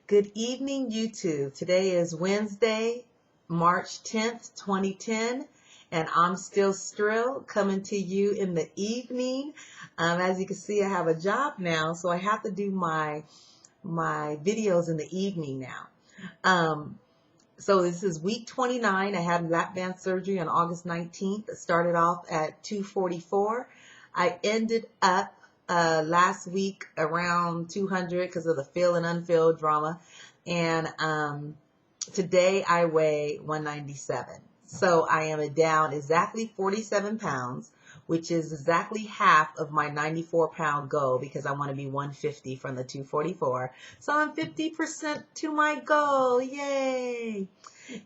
Good evening, YouTube. Today is Wednesday, March 10th, 2010, and I'm still Strill coming to you in the evening. As you can see, I have a job now, so I have to do my videos in the evening now. So this is week 29. I had Lapband surgery on August 19th. It started off at 2:44. I ended up last week around 200 because of the fill and unfill drama. And today I weigh 197. So I am down exactly 47 pounds, which is exactly half of my 94-pound goal because I want to be 150 from the 244. So I'm 50% to my goal. Yay!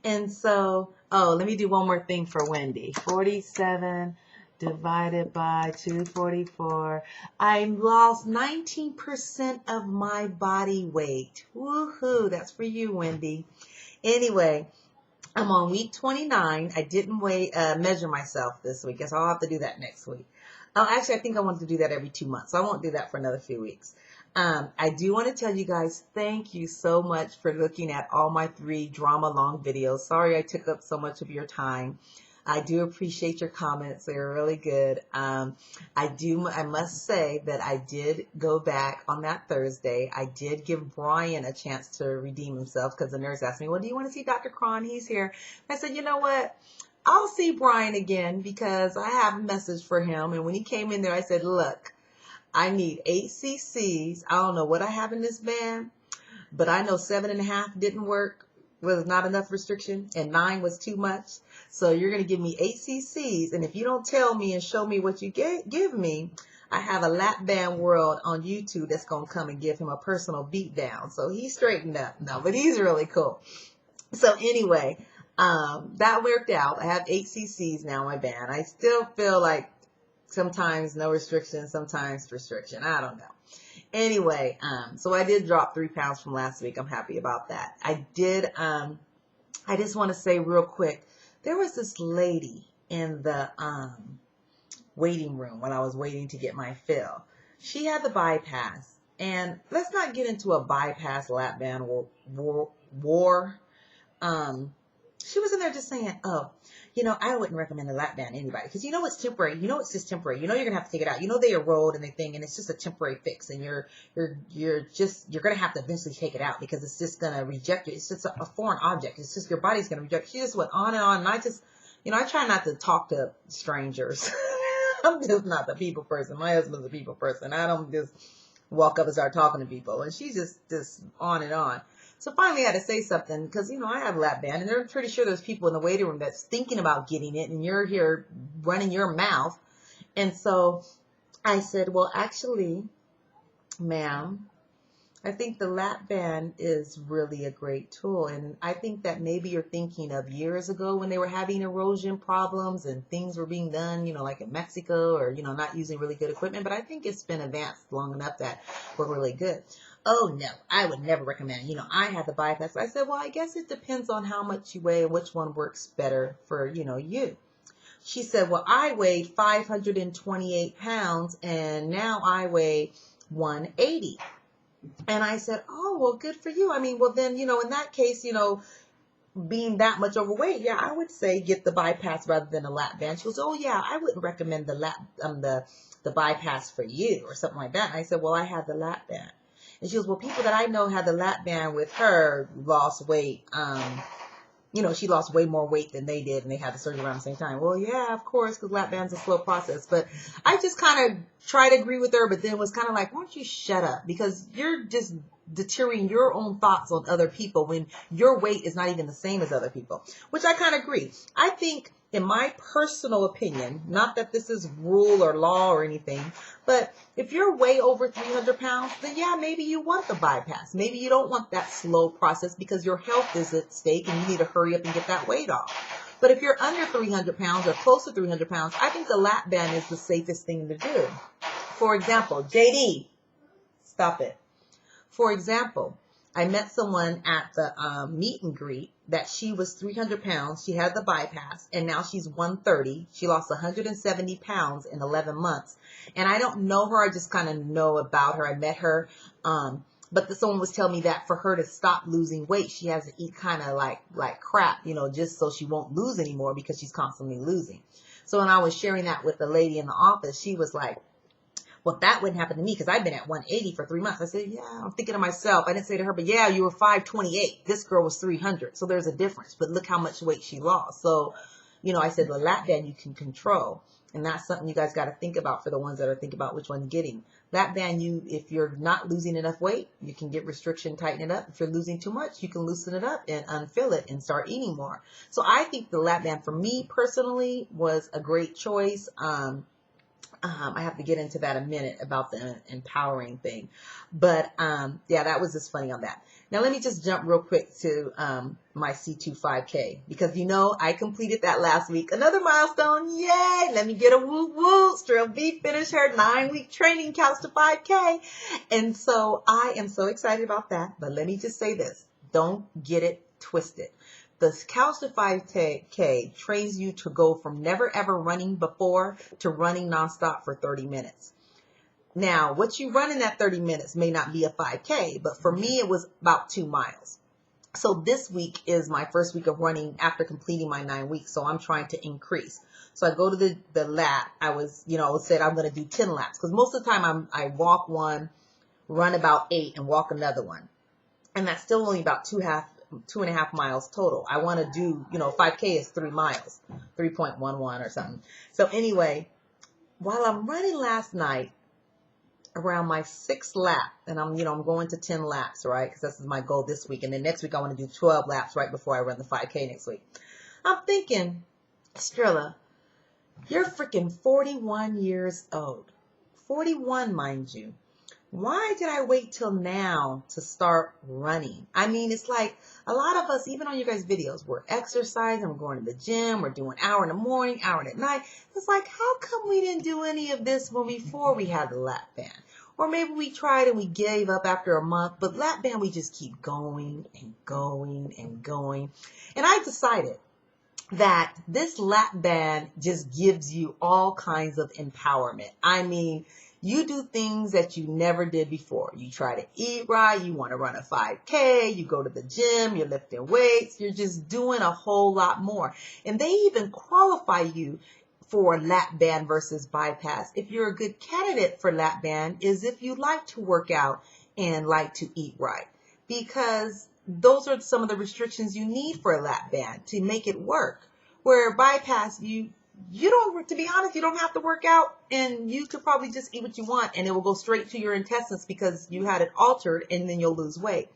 And so, let me do one more thing for Wendy. 47 divided by 244. I lost 19% of my body weight. Woohoo! That's for you, Wendy. Anyway, I'm on week 29. I didn't measure myself this week, so I'll have to do that next week. Oh, actually, I think I want to do that every 2 months, so I won't do that for another few weeks. I do want to tell you guys, thank you so much for looking at all my 3 drama long videos. Sorry I took up so much of your time. I do appreciate your comments. They were really good. I must say that I did go back on that Thursday. I did give Brian a chance to redeem himself because the nurse asked me, well, do you want to see Dr. Cron? He's here. I said, you know what? I'll see Brian again because I have a message for him. And when he came in there, I said, look, I need 8 cc's. I don't know what I have in this band, but I know 7.5 didn't work. Was not enough restriction, and 9 was too much. So you're going to give me 8 cc's, and if you don't tell me and show me what you give me, I have a Lapband world on YouTube that's going to come and give him a personal beat down. So he straightened up. No, but he's really cool. So anyway, that worked out. I have 8 cc's now in my band. I still feel like sometimes no restriction, sometimes restriction. I don't know. Anyway, so I did drop 3 pounds from last week. I'm happy about that. I just want to say real quick, there was this lady in the waiting room when I was waiting to get my fill. She had the bypass, and let's not get into a bypass Lapband war. She was in there just saying, oh, you know, I wouldn't recommend a Lapband to anybody because you know it's temporary. You know it's just temporary. You know you're gonna have to take it out. You know they erode and they thing, and it's just a temporary fix, and you're gonna have to eventually take it out because it's just gonna reject it. It's just a foreign object. It's just your body's gonna reject it. She just went on, and I just, you know, I try not to talk to strangers. I'm just not the people person. My husband's a people person. I don't just walk up and start talking to people, and she's just on and on. So finally I had to say something because, you know, I have Lapband, and they're pretty sure there's people in the waiting room that's thinking about getting it, and you're here running your mouth. And so I said, well, actually, ma'am, I think the Lapband is really a great tool. And I think that maybe you're thinking of years ago when they were having erosion problems and things were being done, you know, like in Mexico or, you know, not using really good equipment. But I think it's been advanced long enough that we're really good. Oh, no, I would never recommend. You know, I had the bypass. I said, well, I guess it depends on how much you weigh and which one works better for, you know, you. She said, well, I weighed 528 pounds and now I weigh 180. And I said, oh, well, good for you. I mean, well, then, you know, in that case, you know, being that much overweight, yeah, I would say get the bypass rather than a Lapband. She goes, oh, yeah, I wouldn't recommend the bypass for you or something like that. And I said, well, I have the Lapband. And she goes, well, people that I know had the Lapband with her lost weight. You know, she lost way more weight than they did, and they had the surgery around the same time. Well, yeah, of course, because Lapband's a slow process. But I just kind of tried to agree with her, but then was kind of like, why don't you shut up? Because you're just deterring your own thoughts on other people when your weight is not even the same as other people, which I kind of agree. I think, in my personal opinion, not that this is rule or law or anything, but if you're way over 300 pounds, then yeah, maybe you want the bypass. Maybe you don't want that slow process because your health is at stake and you need to hurry up and get that weight off. But if you're under 300 pounds or close to 300 pounds, I think the Lapband is the safest thing to do. For example, JD, stop it. For example, I met someone at the meet and greet that she was 300 pounds. She had the bypass, and now she's 130. She lost 170 pounds in 11 months. And I don't know her. I just kind of know about her. I met her But someone was telling me that for her to stop losing weight, she has to eat kind of like crap, just so she won't lose anymore because she's constantly losing. So when I was sharing that with the lady in the office, she was like, well, that wouldn't happen to me because I've been at 180 for 3 months. I said, yeah, I'm thinking to myself. I didn't say to her, but yeah, you were 528. This girl was 300. So there's a difference. But look how much weight she lost. So, I said, the lap band you can control. And that's something you guys got to think about for the ones that are thinking about which one getting. Lap band, if you're not losing enough weight, you can get restriction, tighten it up. If you're losing too much, you can loosen it up and unfill it and start eating more. So I think the lap band for me personally was a great choice. I have to get into that in a minute about the empowering thing. But yeah, that was just funny on that. Now let me just jump real quick to my C2 5K because I completed that last week. Another milestone. Yay! Let me get a woo woo. Strill B finished her 9-week training couch to 5K. And so I am so excited about that. But let me just say this. Don't get it twisted. The couch to 5K trains you to go from never ever running before to running nonstop for 30 minutes. Now, what you run in that 30 minutes may not be a 5K, but for me, it was about 2 miles. So this week is my first week of running after completing my 9 weeks. So I'm trying to increase. So I go to the lap. I said I'm going to do 10 laps because most of the time I walk one, run about 8 and walk another one. And that's still only about 2.5 miles total. I want to do, 5K is 3 miles, 3.11 or something. So anyway, while I'm running last night around my 6th lap, and I'm going to 10 laps, right? Because this is my goal this week. And then next week I want to do 12 laps right before I run the 5K next week. I'm thinking, Strilla, you're freaking 41 years old. 41, mind you. Why did I wait till now to start running? I mean, it's like a lot of us, even on you guys' videos, we're exercising, we're going to the gym, we're doing hour in the morning, hour at night. It's like, how come we didn't do any of this before we had the lap band? Or maybe we tried and we gave up after a month, but lap band, we just keep going and going and going. And I decided that this lap band just gives you all kinds of empowerment. I mean, you do things that you never did before. You try to eat right. You want to run a 5K. You go to the gym. You're lifting weights. You're just doing a whole lot more. And they even qualify you for lap band versus bypass. If you're a good candidate for lap band is if you like to work out and like to eat right. Because those are some of the restrictions you need for a lap band to make it work. Where bypass, you don't, to be honest, you don't have to work out and you could probably just eat what you want and it will go straight to your intestines because you had it altered and then you'll lose weight.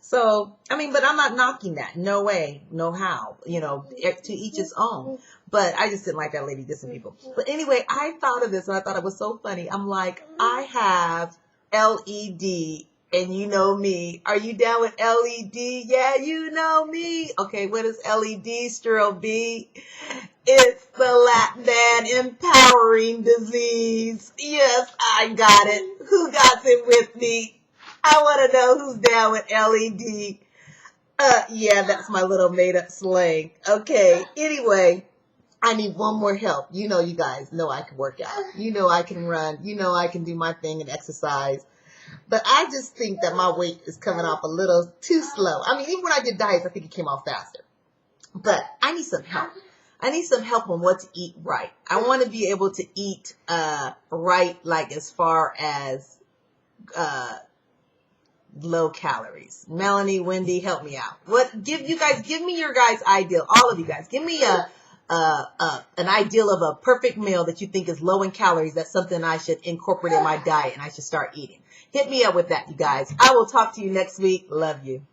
So, I mean, but I'm not knocking that. No way, no how, to each its own. But I just didn't like that lady dissing people. But anyway, I thought of this and I thought it was so funny. I'm like, I have L.E.D. and you know me. Are you down with L.E.D? Yeah, you know me. Okay, what is L.E.D, Strill B? It's the lap band empowering disease. Yes, I got it. Who got it with me? I want to know who's down with L.E.D. Yeah, that's my little made up slang. Okay, anyway, I need one more help. You guys know I can work out. I can run. I can do my thing and exercise. But I just think that my weight is coming off a little too slow. I mean, even when I did diets, I think it came off faster. But I need some help. I need some help on what to eat right. I want to be able to eat right, like as far as low calories. Melanie, Wendy, help me out. Give me your guys' ideal. All of you guys, give me an ideal of a perfect meal that you think is low in calories. That's something I should incorporate in my diet and I should start eating. Hit me up with that, you guys. I will talk to you next week. Love you.